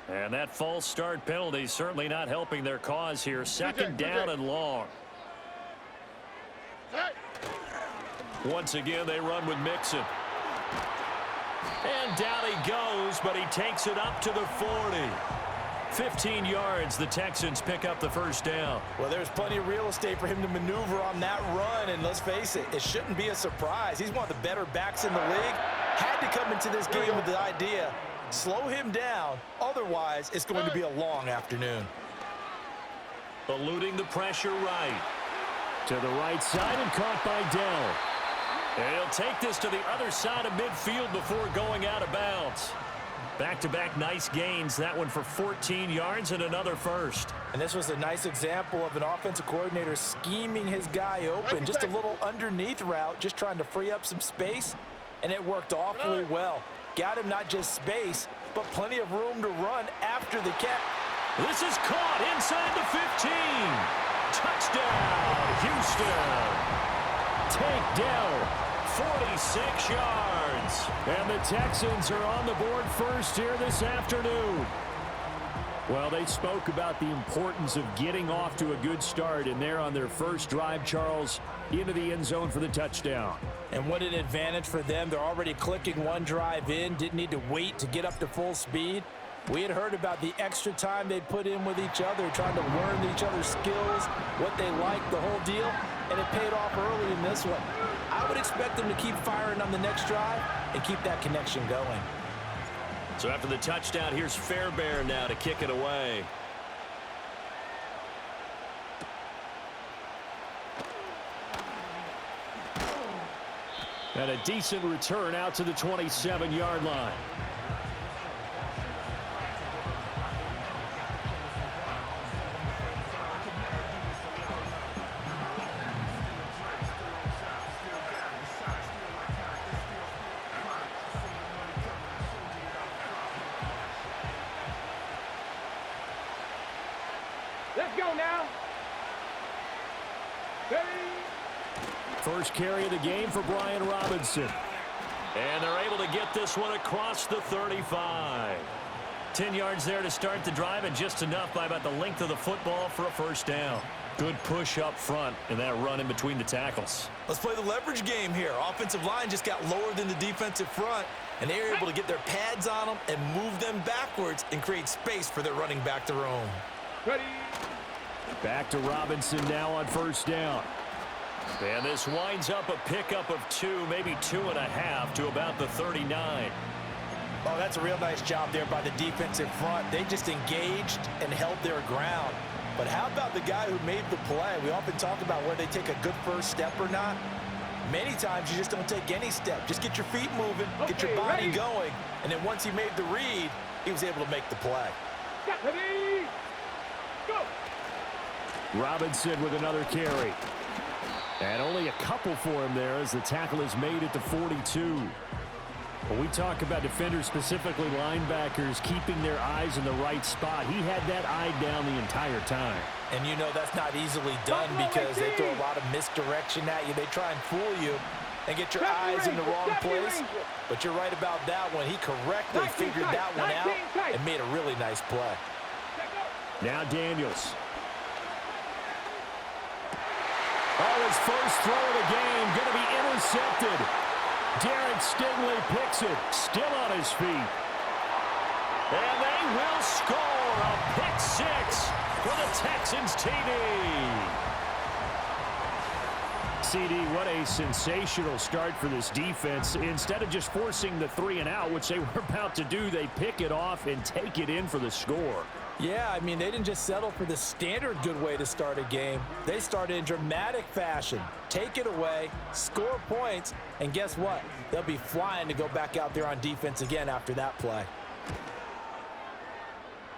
And that false start penalty certainly not helping their cause here. Second down and long. Once again, they run with Mixon. And down he goes, but he takes it up to the 40. 15 yards, the Texans pick up the first down. Well, there's plenty of real estate for him to maneuver on that run, and let's face it, it shouldn't be a surprise. He's one of the better backs in the league. Had to come into this game with the idea, slow him down, otherwise it's going to be a long afternoon. Eluding the pressure right. To the right side and caught by Dell. And he'll take this to the other side of midfield before going out of bounds. Back-to-back nice gains. That one for 14 yards and another first. And this was a nice example of an offensive coordinator scheming his guy open. Just a little underneath route, just trying to free up some space, and it worked awfully well. Got him not just space, but plenty of room to run after the catch. This is caught inside the 15. Touchdown, Houston. Take Dell. 46 yards. And the Texans are on the board first here this afternoon. Well, they spoke about the importance of getting off to a good start, and they're on their first drive, Charles, into the end zone for the touchdown. And what an advantage for them. They're already clicking one drive in, didn't need to wait to get up to full speed. We had heard about the extra time they'd put in with each other, trying to learn each other's skills, what they liked, the whole deal, and it paid off early in this one. I would expect them to keep firing on the next drive and keep that connection going. So after the touchdown, here's Fairbairn now to kick it away. And a decent return out to the 27-yard line. Let's go now. First carry of the game for Brian Robinson. And they're able to get this one across the 35. 10 yards there to start the drive, and just enough by about the length of the football for a first down. Good push up front and that run in between the tackles. Let's play the leverage game here. Offensive line just got lower than the defensive front, and they were able to get their pads on them and move them backwards and create space for their running back to roam. Ready. Back to Robinson now on first down. And this winds up a pickup of 2, maybe 2.5 to about the 39. Oh, that's a real nice job there by the defensive front. They just engaged and held their ground. But how about the guy who made the play? We often talk about whether they take a good first step or not. Many times you just don't take any step. Just get your feet moving, get your body going, and then once he made the read, he was able to make the play. Ready. Go. Robinson with another carry. And only a couple for him there as the tackle is made at the 42. When we talk about defenders, specifically linebackers, keeping their eyes in the right spot, he had that eye down the entire time. And you know that's not easily done because they throw a lot of misdirection at you. They try and fool you and get your eyes in the wrong place. But you're right about that one. He correctly figured that one out and made a really nice play. Now Daniels. Oh, his first throw of the game going to be intercepted. Derek Stingley picks it, still on his feet. And they will score a pick six for the Texans TD. CD, what a sensational start for this defense. Instead of just forcing the 3 and out, which they were about to do, they pick it off and take it in for the score. Yeah, I mean, they didn't just settle for the standard good way to start a game. They started in dramatic fashion. Take it away, score points, and guess what? They'll be flying to go back out there on defense again after that play.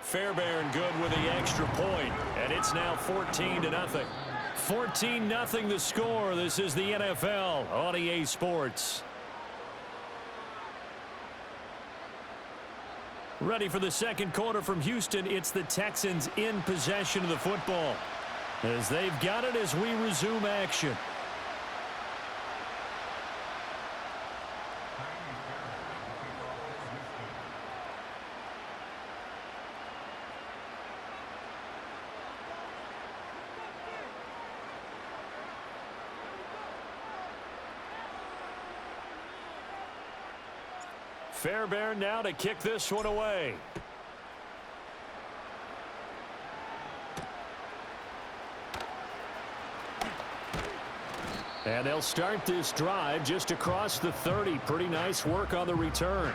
Fairbairn good with the extra point, and it's now 14-0. 14-0 the score. This is the NFL on EA Sports. Ready for the second quarter from Houston. It's the Texans in possession of the football as they've got it as we resume action. Fairbairn now to kick this one away. And they'll start this drive just across the 30. Pretty nice work on the return.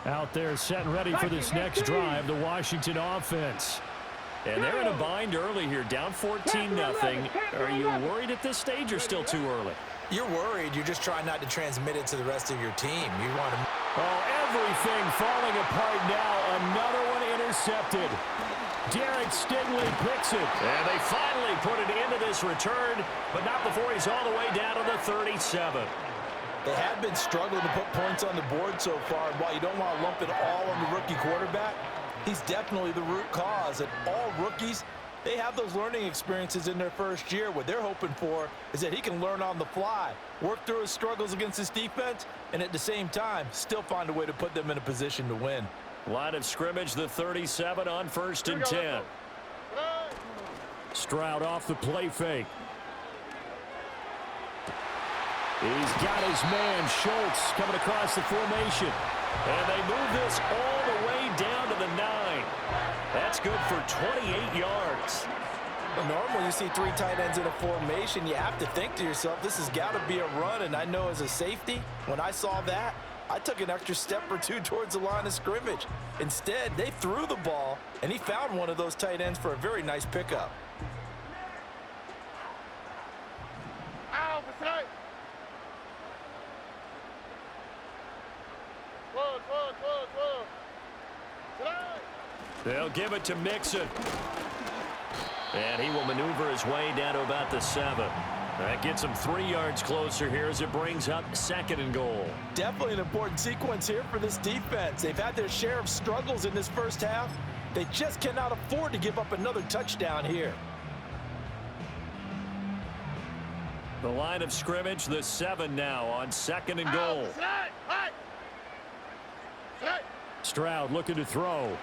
Out there set and ready for this next drive, the Washington offense. And they're in a bind early here, down 14-0. Are you worried at this stage or still too early? You're worried. You're just trying not to transmit it to the rest of your team. You want to... Oh, everything falling apart now. Another one intercepted. Derek Stingley picks it. And they finally put it into this return, but not before he's all the way down to the 37. They have been struggling to put points on the board so far. And while you don't want to lump it all on the rookie quarterback, he's definitely the root cause. And all rookies, they have those learning experiences in their first year. What they're hoping for is that he can learn on the fly, work through his struggles against his defense, and at the same time, still find a way to put them in a position to win. Line of scrimmage, the 37 on 1st and 10. Stroud off the play fake. He's got his man, Schultz, coming across the formation. And they move this all the way down to the 9. That's good for 28 yards. Well, normally you see 3 tight ends in a formation, you have to think to yourself, this has got to be a run. And I know as a safety, when I saw that, I took an extra step or two towards the line of scrimmage. Instead, they threw the ball, and he found one of those tight ends for a very nice pickup. They'll give it to Mixon. And he will maneuver his way down to about the 7. That gets him 3 yards closer here as it brings up 2nd and goal. Definitely an important sequence here for this defense. They've had their share of struggles in this first half. They just cannot afford to give up another touchdown here. The line of scrimmage, the 7 now on 2nd and goal. Stroud looking to throw.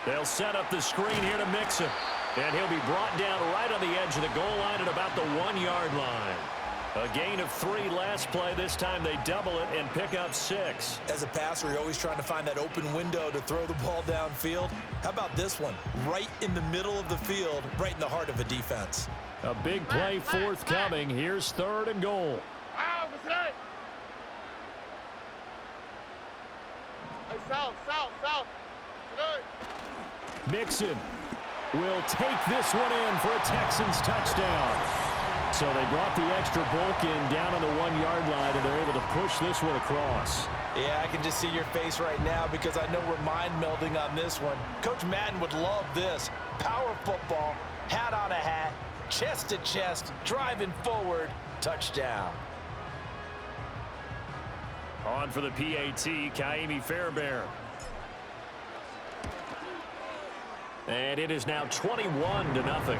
They'll set up the screen here to Mixon. And he'll be brought down right on the edge of the goal line at about the 1-yard line. A gain of 3 last play. This time they double it and pick up 6. As a passer, you're always trying to find that open window to throw the ball downfield. How about this one? Right in the middle of the field, right in the heart of a defense. A big play forthcoming. Here's 3rd and goal. South. Mixon will take this one in for a Texans touchdown. So they brought the extra bulk in down on the 1-yard line, and they're able to push this one across. Yeah, I can just see your face right now because I know we're mind melding on this one. Coach Madden would love this. Power football, hat on a hat, chest to chest, driving forward, touchdown. On for the PAT, Kaimi Fairbairn. And it is now 21-0.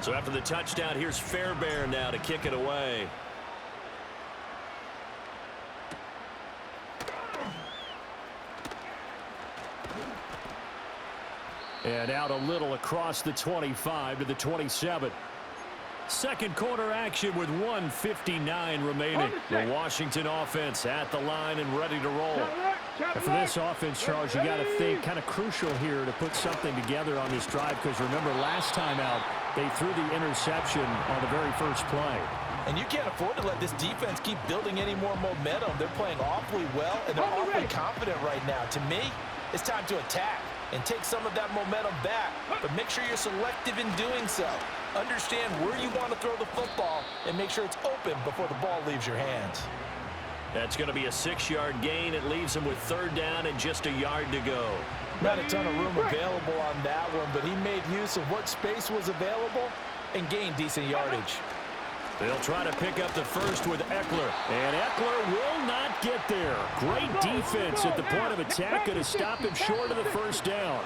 So after the touchdown, here's Fairbairn now to kick it away. And out a little across the 25 to the 27. Second quarter action with 1:59 remaining. The Washington offense at the line and ready to roll. And for this offense, Charles, you got to think kind of crucial here to put something together on this drive, because remember last time out they threw the interception on the very first play. And you can't afford to let this defense keep building any more momentum. They're playing awfully well, and they're awfully confident right now. To me, it's time to attack and take some of that momentum back. But make sure you're selective in doing so. Understand where you want to throw the football and make sure it's open before the ball leaves your hands. That's going to be a 6-yard gain. It leaves him with 3rd down and just a yard to go. Not a ton of room available on that one, but he made use of what space was available and gained decent yardage. They'll try to pick up the first with Eckler. And Eckler will not get there. Great defense at the point of attack. Going to stop him short of the 1st down.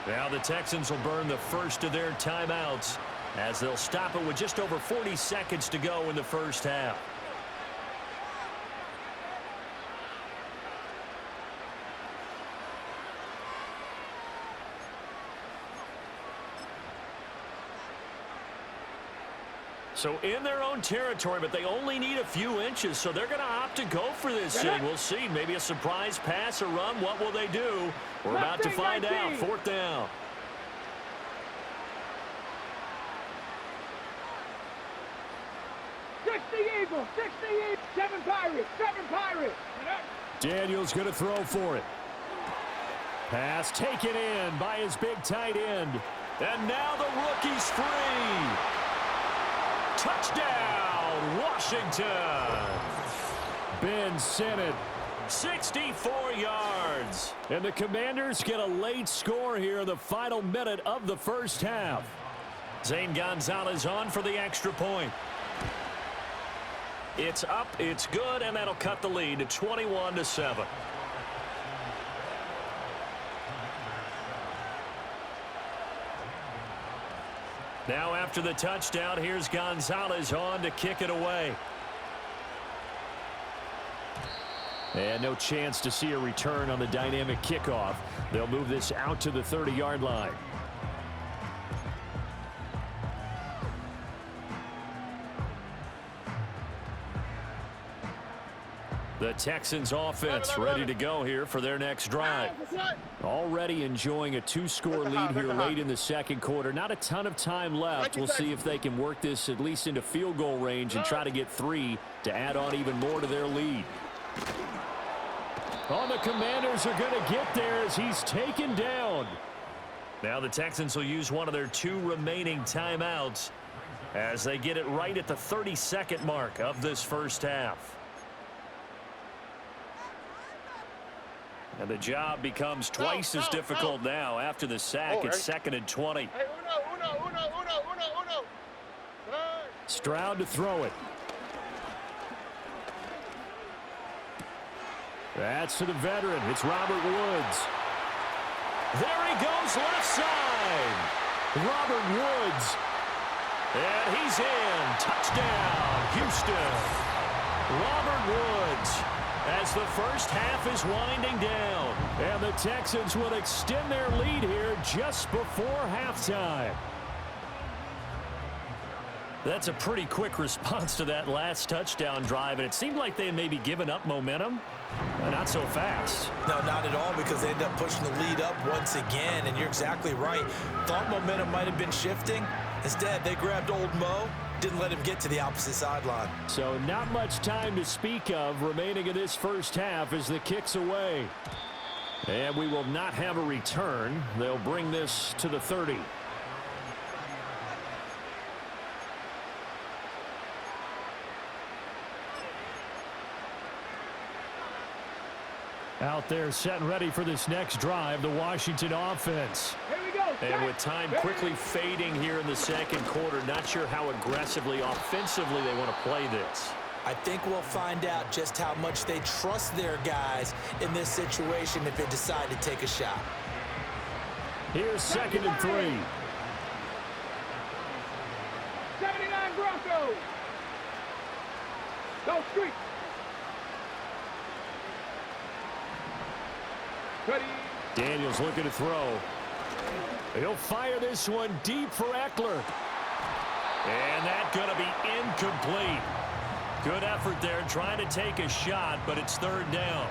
Now the Texans will burn the first of their timeouts as they'll stop it with just over 40 seconds to go in the 1st half. So in their own territory, but they only need a few inches, so they're going to opt to go for this thing. We'll see. Maybe a surprise pass or run. What will they do? We're about to find out. 4th down. Eagles, 60 Eagles, 7 Pirates. Daniel's going to throw for it. Pass taken in by his big tight end. And now the rookie's free. Touchdown, Washington. Ben Simmons, 64 yards. And the Commanders get a late score here in the final minute of the 1st half. Zane Gonzalez on for the extra point. It's up, it's good, and that'll cut the lead to 21-7. Now after the touchdown, here's Gonzalez on to kick it away. And no chance to see a return on the dynamic kickoff. They'll move this out to the 30-yard line. The Texans offense ready to go here for their next drive. Already enjoying a 2-score lead here late in the 2nd quarter. Not a ton of time left. We'll see if they can work this at least into field goal range and try to get 3 to add on even more to their lead. Oh, the Commanders are going to get there as he's taken down. Now the Texans will use one of their 2 remaining timeouts as they get it right at the 32nd mark of this 1st half. And the job becomes twice as difficult now after the sack. It's 2nd and 20. Hey, uno. Stroud to throw it. That's to the veteran. It's Robert Woods. There he goes left side. Robert Woods. And he's in. Touchdown, Houston. Robert Woods. As the 1st half is winding down. And the Texans will extend their lead here just before halftime. That's a pretty quick response to that last touchdown drive, and it seemed like they had maybe given up momentum. Not so fast. No, not at all, because they ended up pushing the lead up once again, and you're exactly right. Thought momentum might have been shifting. Instead, they grabbed old Mo, didn't let him get to the opposite sideline. So not much time to speak of remaining in this 1st half as the kick's away. And we will not have a return. They'll bring this to the 30. Out there set and ready for this next drive, the Washington offense. Here we go. And with time quickly fading here in the 2nd quarter, not sure how aggressively, offensively they want to play this. I think we'll find out just how much they trust their guys in this situation if they decide to take a shot. Here's 2nd and 3. 79 Broncos. Go street. Daniels looking to throw. He'll fire this one deep for Eckler. And that's going to be incomplete. Good effort there trying to take a shot, but it's 3rd down.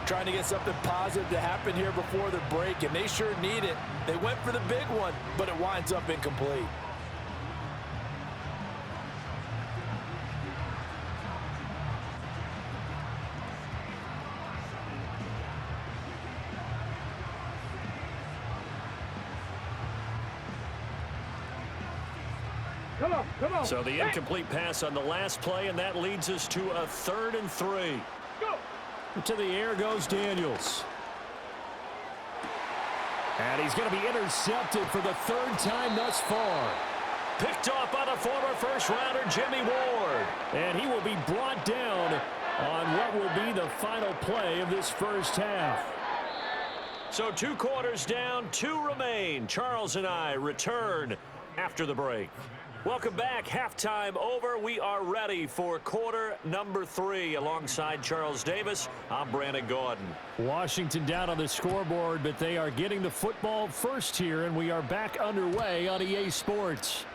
Trying to get something positive to happen here before the break, and they sure need it. They went for the big one, but it winds up incomplete. Come on. So the incomplete pass on the last play, and that leads us to a 3rd and 3. Go. To the air goes Daniels. And he's going to be intercepted for the 3rd time thus far. Picked off by the former first-rounder Jimmy Ward. And he will be brought down on what will be the final play of this first half. So 2 quarters down, 2 remain. Charles and I return after the break. Welcome back. Halftime over. We are ready for quarter number 3. Alongside Charles Davis, I'm Brandon Gordon. Washington down on the scoreboard, but they are getting the football first here, and we are back underway on EA Sports.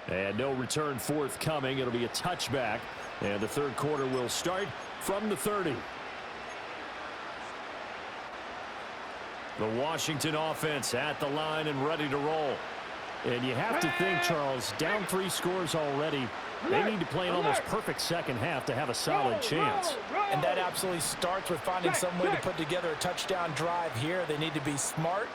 And no return forthcoming. It'll be a touchback, and the 3rd quarter will start from the 30. The Washington offense at the line and ready to roll. And you have to think, Charles, down 3 scores already. They need to play an almost perfect second half to have a solid chance. And that absolutely starts with finding some way to put together a touchdown drive here. They need to be smart,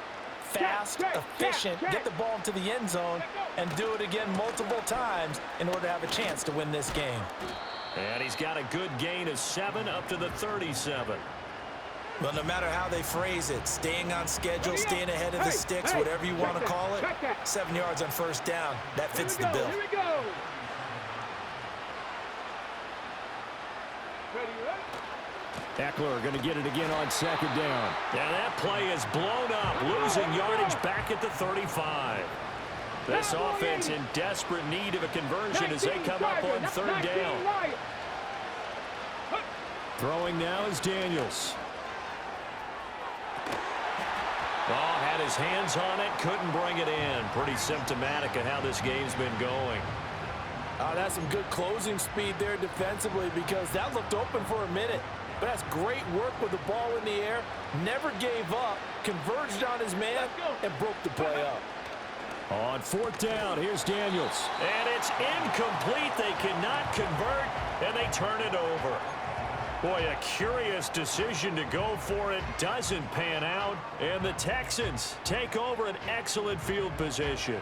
fast, efficient, get the ball into the end zone, and do it again multiple times in order to have a chance to win this game. And he's got a good gain of 7 up to the 37. Well, no matter how they phrase it, staying on schedule, staying ahead of the sticks, whatever you want to call it, 7 yards on first down, that fits the bill. Here we go. Eckler going to get it again on 2nd down. And that play is blown up, losing yardage back at the 35. This offense in desperate need of a conversion as they come up on 3rd down. Throwing now is Daniels. Oh, had his hands on it, couldn't bring it in. Pretty symptomatic of how this game's been going. That's some good closing speed there defensively because that looked open for a minute. But that's great work with the ball in the air. Never gave up, converged on his man, and broke the play up. On 4th down, here's Daniels. And it's incomplete. They cannot convert, and they turn it over. Boy, a curious decision to go for it. Doesn't pan out, and the Texans take over an excellent field position.